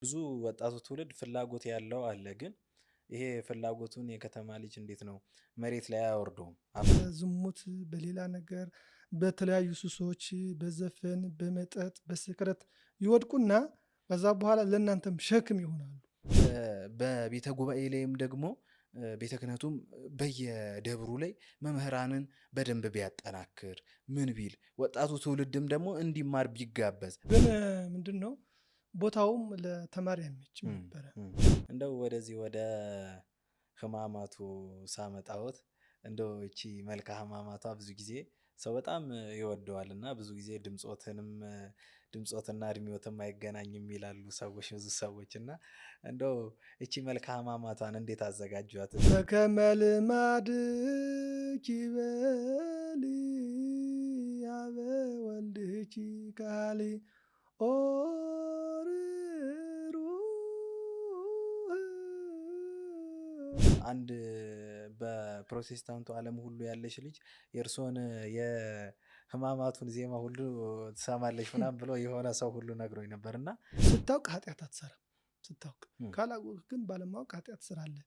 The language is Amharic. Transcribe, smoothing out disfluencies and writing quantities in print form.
ብዙ ወጣቱ ትውልድ ፍላጎት ያለው አለ ግን ይሄ ፍላጎቱን የከተማ ልጅ እንዴት ነው መሬት ላይ አያወርደውም? በዝሙት በሌላ ነገር በተለያዩ ሱሶች በዘፈን በመጠጥ በስክረት ይወድቁና ከዛ በኋላ ለእናንተም ሸክም ይሆናሉ። በቤተ ጉባኤ ላይም ደግሞ ቤተ ክህነቱም በየደብሩ ላይ መምህራንን በደንብ ቢያጠናክር ምን ቢል ወጣቱ ትውልድም ደግሞ እንዲማር ቢጋበዝ ግን ምንድነው ቦታውም ለተማሪ አይመችም ነበረ። እንደው ወደዚህ ወደ ህማማቱ ሳመጣዎት እንደው እቺ መልካ ህማማቷ ብዙ ጊዜ ሰው በጣም ይወደዋል እና ብዙ ጊዜ ድምጾትና እድሜዎትም አይገናኝም ይላሉ ሰዎች ብዙ ሰዎች እና እንደው እቺ መልካ ህማማቷን እንዴት አዘጋጇት? በከመ ልማድኪ በሊ አበ ወልድኪ ካሊ ኦርሩ አንድ በፕሮቴስታንቱ ዓለም ሁሉ ያለሽ ልጅ የእርሶን የህማማቱን ዜማ ሁሉ ትሰማለች ምናምን ብሎ የሆነ ሰው ሁሉ ነግሮኝ ነበር እና ስታውቅ ኃጢአት አትሰራም። ስታውቅ ካላወቅህ ግን ባለማወቅ ኃጢአት ትሰራለህ።